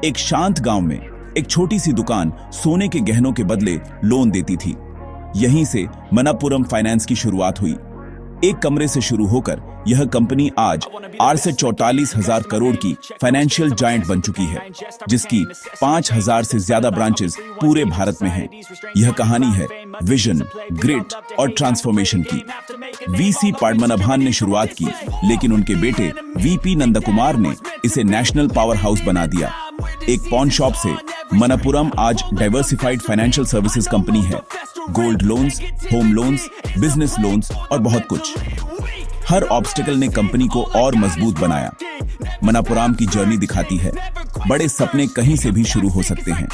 एक शांत गांव में एक छोटी सी दुकान सोने के गहनों के बदले लोन देती थी। यहीं से मनापुरम फाइनेंस की शुरुआत हुई। एक कमरे से शुरू होकर यह कंपनी आज 8 से 44,000 करोड़ की फाइनेंशियल जायंट बन चुकी है, जिसकी 5,000 से ज्यादा ब्रांचेस पूरे भारत में हैं। यह कहानी है विजन, ग्रिट और ट्रांसफॉर्मेशन की। वीसी पद्मनाभन ने शुरुआत की, लेकिन उनके बेटे वीपी नंदकुमार ने इसे नेशनल पावर हाउस बना दिया। एक पॉन शॉप से मनापुरम आज डाइवर्सिफाइड फाइनेंशियल सर्विसेज कंपनी है। Gold loans, home loans, business loans और बहुत कुछ। हर ऑब्स्टिकल ने कंपनी को और मजबूत बनाया। मनापुरम की जर्नी दिखाती है बड़े सपने कहीं से भी शुरू हो सकते हैं।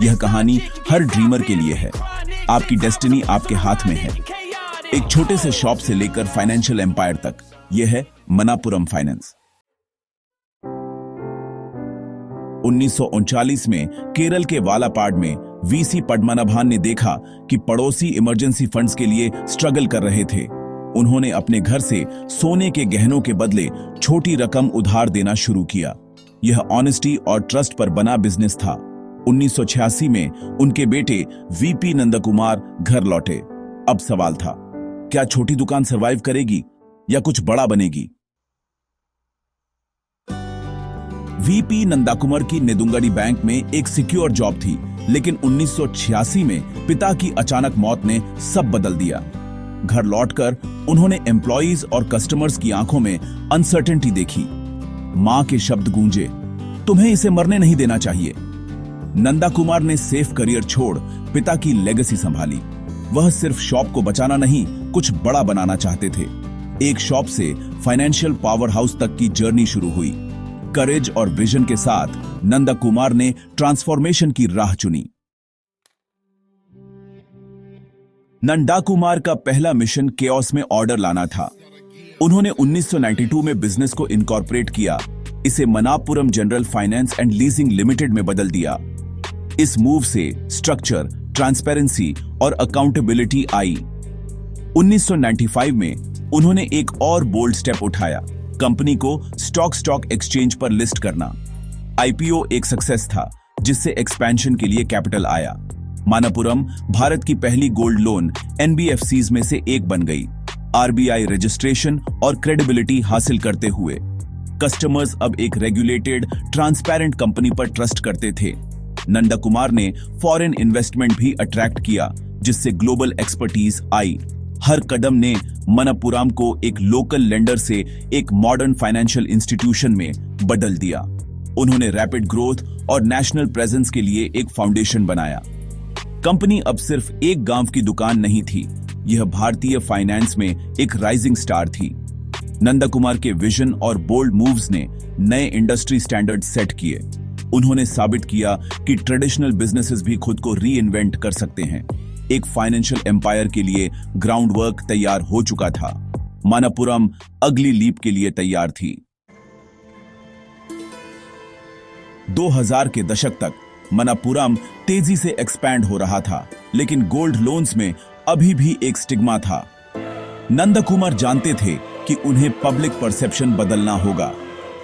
यह कहानी हर ड्रीमर के लिए है। आपकी डेस्टिनी आपके हाथ में है। एक छोटे से शॉप से लेकर फाइनेंशियल एम्पायर तक, यह है मनापुरम फाइनेंस। 1939 में केरल के वालापाड में वीसी पद्मनाभन ने देखा कि पड़ोसी इमरजेंसी फंड्स के लिए स्ट्रगल कर रहे थे। उन्होंने अपने घर से सोने के गहनों के बदले छोटी रकम उधार देना शुरू किया। यह ऑनेस्टी और ट्रस्ट पर बना बिजनेस था। 1986 में उनके बेटे वीपी नंदकुमार घर लौटे। अब सवाल था, क्या छोटी दुकान सरवाइव करेगी या कुछ बड़ा बनेगी? वीपी नंदकुमार की नेदुंगडी बैंक में एक सिक्योर जॉब थी, लेकिन 1986 में पिता की अचानक मौत ने सब बदल दिया। घर लौटकर उन्होंने एम्प्लॉइज और कस्टमर्स की आंखों में अनसर्टेनिटी देखी। मां के शब्द गूंजे, तुम्हें इसे मरने नहीं देना चाहिए। नंदकुमार ने सेफ करियर छोड़ पिता की लेगेसी संभाली। वह सिर्फ शॉप को बचाना नहीं, कुछ बड़ा बनाना चाहते थे। एक शॉप से फाइनेंशियल पावर हाउस तक की जर्नी शुरू हुई। करेज और विजन के साथ नंदकुमार ने ट्रांसफॉर्मेशन की राह चुनी। नंदकुमार का पहला मिशन केओस में ऑर्डर लाना था। उन्होंने 1992 में बिजनेस को इनकॉर्पोरेट किया, इसे Manappuram general finance and leasing limited में बदल दिया। इस मूव से स्ट्रक्चर, ट्रांसपेरेंसी और अकाउंटेबिलिटी आई। 1995 में उन्होंने एक और बोल्ड स्टेप उठाया, कंपनी को स्टॉक एक्सचेंज पर लिस्ट करना। आईपीओ एक सक्सेस था, जिससे एक्सपेंशन के लिए कैपिटल आया। मनापुरम भारत की पहली गोल्ड लोन एनबीएफसीज में से एक बन गई। आरबीआई रजिस्ट्रेशन और क्रेडिबिलिटी हासिल करते हुए कस्टमर्स अब एक रेगुलेटेड, ट्रांसपेरेंट कंपनी पर ट्रस्ट करते थे। नंदकुमार ने फॉरेन इन्वेस्टमेंट भी अट्रैक्ट किया, जिससे ग्लोबल एक्सपर्टीज आई। हर कदम ने मनापुरम को एक लोकल लेंडर से एक मॉडर्न फाइनेंशियल इंस्टीट्यूशन में बदल दिया। उन्होंने रैपिड ग्रोथ और नेशनल प्रेजेंस के लिए एक फाउंडेशन बनाया। कंपनी अब सिर्फ एक गांव की दुकान नहीं थी, यह भारतीय फाइनेंस में एक राइजिंग स्टार थी। नंदकुमार के विजन और बोल्ड मूव्स ने नए इंडस्ट्री स्टैंडर्ड सेट किए। उन्होंने साबित किया कि ट्रेडिशनल बिजनेसेस भी खुद को री इन्वेंट कर सकते हैं। एक फाइनेंशियल एम्पायर के लिए ग्राउंड वर्क तैयार हो चुका था। मनापुरम अगली लीप के लिए तैयार थी। 2000 के दशक तक मनापुरम तेजी से एक्सपैंड हो रहा था, लेकिन गोल्ड लोन्स में अभी भी एक स्टिग्मा था। नंदकुमार जानते थे कि उन्हें पब्लिक परसेप्शन बदलना होगा।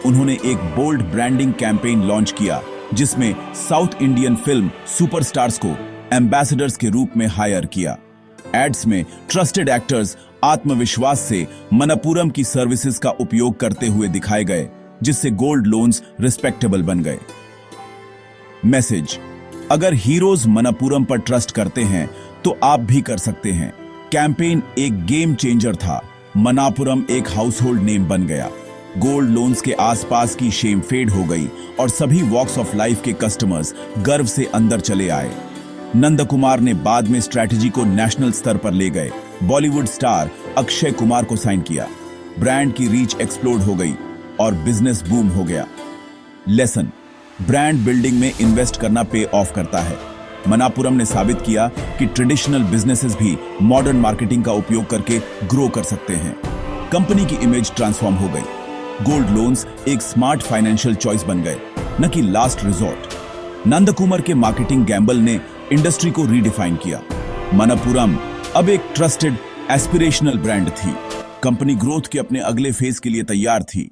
उन्होंने एक बोल्ड ब्रांडिंग कैंपेन लॉन्च किया, जिसमें साउथ इंडियन फिल्म सुपरस्टार्स को एम्बेसडर्स के रूप में हायर किया। एड्स में ट्रस्टेड एक्टर्स आत्मविश्वास से मनापुरम की सर्विसेज का उपयोग करते हुए दिखाए गए, जिससे गोल्ड लोन्स रिस्पेक्टेबल बन गए। मैसेज, अगर हीरोज मनापुरम पर ट्रस्ट करते हैं तो आप भी कर सकते हैं। कैंपेन एक गेम चेंजर था। मनापुरम एक हाउसहोल्ड नेम बन गया। गोल्ड लोन्स के आसपास की शेम फेड हो गई और सभी वॉक्स ऑफ लाइफ के कस्टमर्स गर्व से अंदर चले आए। नंदकुमार ने बाद में स्ट्रैटेजी को नेशनल स्तर पर ले गए। बॉलीवुड स्टार अक्षय कुमार को साइन किया। ब्रांड की रीच एक्सप्लोड हो गई और बिजनेस बूम हो गया। लेसन, ब्रांड बिल्डिंग में इन्वेस्ट करना पे ऑफ करता है। मनापुरम ने साबित किया कि ट्रेडिशनल बिजनेसेस भी मॉडर्न मार्केटिंग का उपयोग करके ग्रो कर सकते हैं। कंपनी की इमेज ट्रांसफॉर्म हो गई। गोल्ड लोन्स एक स्मार्ट फाइनेंशियल चॉइस बन गए, न कि लास्ट रिजॉर्ट। नंदकुमार के मार्केटिंग गैम्बल ने इंडस्ट्री को रीडिफाइन किया। मनापुरम अब एक ट्रस्टेड एस्पिरेशनल ब्रांड थी। कंपनी ग्रोथ के अपने अगले फेज के लिए तैयार थी।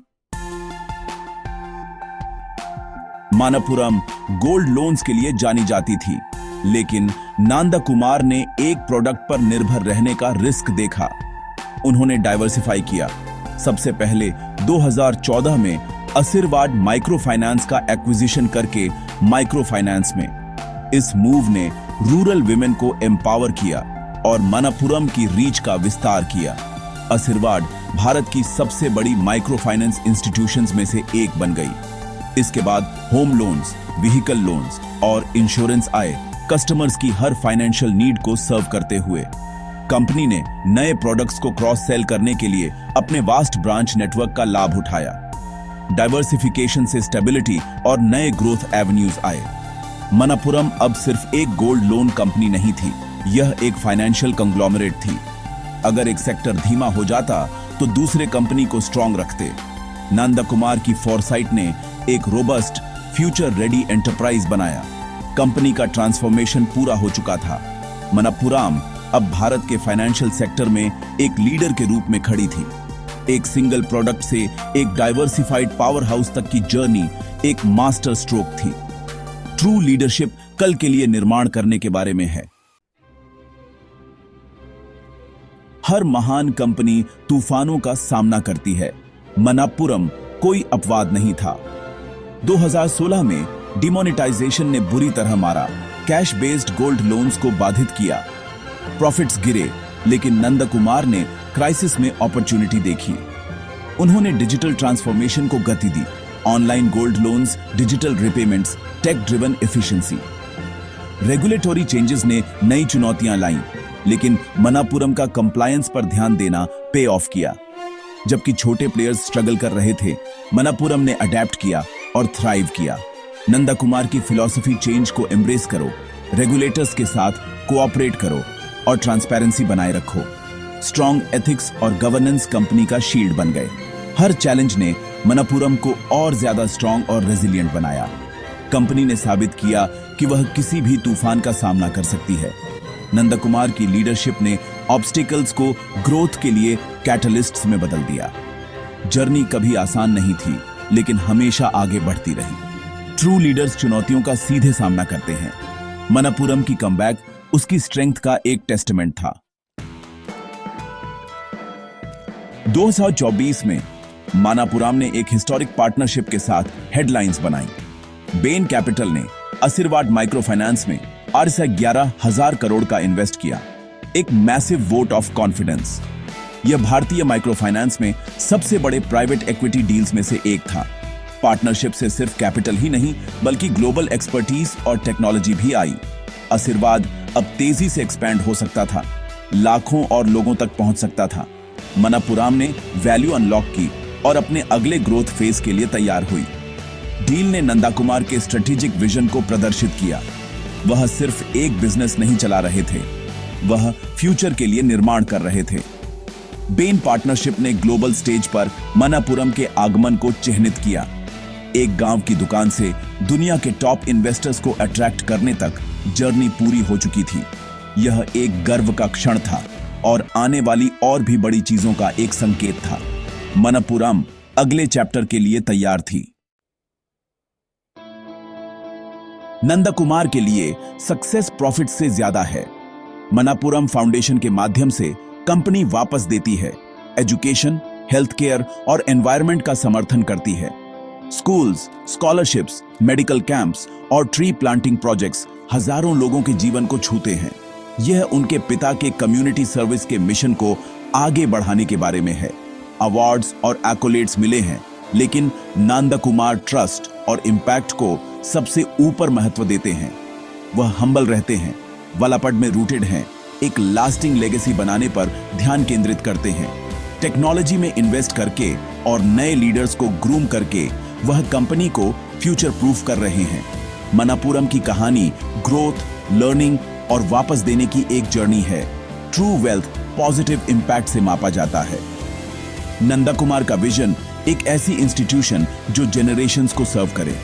मानापुरम गोल्ड लोन्स के लिए जानी जाती थी, लेकिन नंदा कुमार ने एक प्रोडक्ट पर निर्भर रहने का रिस्क देखा। उन्होंने डाइवर्सिफाई किया। सबसे पहले 2014 में आशीर्वाद माइक्रो फाइनेंस का एक्विजिशन करके माइक्रो फाइनेंस में। इस मूव ने रूरल विमेन को एम्पावर किया और मानापुरम की रीच का विस्तार किया। आशीर्वाद भारत की सबसे बड़ी माइक्रो फाइनेंस इंस्टीट्यूशंस में से एक बन गई। इसके बाद होम लोन्स, व्हीकल लोन्स और इंश्योरेंस आए, कस्टमर्स की हर फाइनेंशियल नीड को सर्व करते हुए। कंपनी ने नए प्रोडक्ट्स को क्रॉस सेल करने के लिए अपने वास्ट ब्रांच नेटवर्क का लाभ उठाया। डाइवर्सिफिकेशन से स्टेबिलिटी और नए ग्रोथ एवेन्यूज आए। मानापुरम अब सिर्फ एक गोल्ड लोन कंपनी नहीं थी, यह एक फाइनेंशियल कंग्लोमरेट थी। अगर एक सेक्टर धीमा हो जाता तो दूसरे कंपनी को स्ट्रांग रखते। नंदा कुमार की फोरसाइट ने एक रोबस्ट, फ्यूचर रेडी एंटरप्राइज बनाया। कंपनी का ट्रांसफॉर्मेशन पूरा हो चुका था। मानापुरम अब भारत के फाइनेंशियल सेक्टर में एक लीडर के रूप में खड़ी थी। एक सिंगल प्रोडक्ट से एक डाइवर्सिफाइड पावर हाउस तक की जर्नी एक मास्टर स्ट्रोक थी। ट्रू लीडरशिप कल के लिए निर्माण करने के बारे में है। हर महान कंपनी तूफानों का सामना करती है। मानापुरम कोई अपवाद नहीं था। 2016 में डिमोनेटाइजेशन ने बुरी तरह मारा, कैश बेस्ड गोल्ड लोन्स को बाधित किया, प्रॉफिट्स गिरे, लेकिन नंदा कुमार ने क्राइसिस में अपॉर्चुनिटी देखी। उन्होंने डिजिटल ट्रांसफॉर्मेशन को गति दी, online gold loans, digital repayments, tech driven efficiency. Regulatory changes ने नई चुनौतियां लाईं, लेकिन मानापुरम का कंप्लायंस पर ध्यान देना पे ऑफ किया। जबकि छोटे प्लेयर्स स्ट्रगल कर रहे थे, मानापुरम ने अडेप्ट किया और थ्राइव किया। नंदा कुमार की फिलॉसफी चेंज को एम्ब्रेस करो, रेगुलेटर्स के साथ कोऑपरेट करो और ट्रांसपेरेंसी बनाए रखो। स्ट्रॉन्ग एथिक्स और गवर्नेंस कंपनी का शील्ड बन गए। हर चैलेंज ने मानापुरम को और ज्यादा स्ट्रॉन्ग और रेजिलिएंट बनाया। कंपनी ने साबित किया कि वह किसी भी तूफान का सामना कर सकती है। नंदा कुमार की लीडरशिप ने ऑब्स्टिकल्स को ग्रोथ के लिए कैटलिस्ट्स में बदल दिया। जर्नी कभी आसान नहीं थी, लेकिन हमेशा आगे बढ़ती रही। ट्रू लीडर्स चुनौतियों का सीधे सामना करते हैं। मानापुरम की कमबैक उसकी स्ट्रेंथ का एक टेस्टमेंट था। 2024 में मानापुरम ने एक हिस्टोरिक पार्टनरशिप के साथ हेडलाइंस बनाई। बेन कैपिटल ने आशीर्वाद माइक्रो फाइनेंस में 11,000 करोड़ का इन्वेस्ट किया, एक मैसिव वोट ऑफ कॉन्फिडेंस। यह भारतीय माइक्रो फाइनेंस में सबसे बड़े प्राइवेट इक्विटी डील्स में से एक था। पार्टनरशिप से सिर्फ कैपिटल ही नहीं, बल्कि ग्लोबल एक्सपर्टीज और टेक्नोलॉजी भी आई। आशीर्वाद अब तेजी से एक्सपैंड हो सकता था, लाखों और लोगों तक पहुंच सकता था। मानापुरम ने वैल्यू अनलॉक की और अपने अगले ग्रोथ फेज के लिए तैयार हुई। डील ने नंदा कुमार के स्ट्रेटेजिक विजन को प्रदर्शित किया। वह सिर्फ एक बिजनेस नहीं चला रहे थे, वह फ्यूचर के लिए निर्माण कर रहे थे। बेन पार्टनरशिप ने ग्लोबल स्टेज पर मानापुरम के आगमन को चिह्नित किया। एक गांव की दुकान से दुनिया के टॉप इन्वेस्टर्स को अट्रैक्ट करने तक जर्नी पूरी हो चुकी थी। यह एक गर्व का क्षण था और आने वाली और भी बड़ी चीजों का एक संकेत था। मानापुरम अगले चैप्टर के लिए तैयार थी। नंदा कुमार के लिए सक्सेस प्रॉफिट से ज्यादा है। मानापुरम फाउंडेशन के माध्यम से कंपनी वापस देती है, एजुकेशन, हेल्थ केयर और एनवायरनमेंट का समर्थन करती है। स्कूल्स, स्कॉलरशिप्स, मेडिकल कैंप्स और ट्री प्लांटिंग प्रोजेक्ट्स हजारों लोगों के जीवन को छूते हैं। यह उनके पिता के कम्युनिटी सर्विस के मिशन को आगे बढ़ाने के बारे में है। अवार्ड्स और एक्कोलेड्स मिले हैं, लेकिन नंदा कुमार ट्रस्ट और इम्पैक्ट को सबसे ऊपर महत्व देते हैं। वह हम्बल रहते हैं, वलापड में रूटेड हैं, एक लास्टिंग लेगेसी बनाने पर ध्यान केंद्रित करते हैं। टेक्नोलॉजी में इन्वेस्ट करके और नए लीडर्स को ग्रूम करके वह कंपनी को फ्यूचर प्रूफ कर रहे हैं। मानापुरम की कहानी ग्रोथ, लर्निंग और वापस देने की एक जर्नी है। ट्रू वेल्थ पॉजिटिव इंपैक्ट से मापा जाता है। नंदा कुमार का विजन एक ऐसी इंस्टीट्यूशन जो जेनरेशंस को सर्व करे।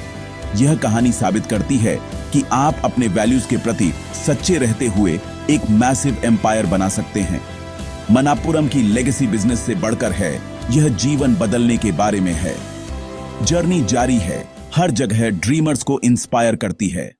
यह कहानी साबित करती है कि आप अपने वैल्यूज के प्रति सच्चे रहते हुए एक मैसिव एम्पायर बना सकते हैं। मानापुरम की लेगेसी बिजनेस से बढ़कर है, यह जीवन बदलने के बारे में है। जर्नी जारी है, हर जगह ड्रीमर्स को इंस्पायर करती है।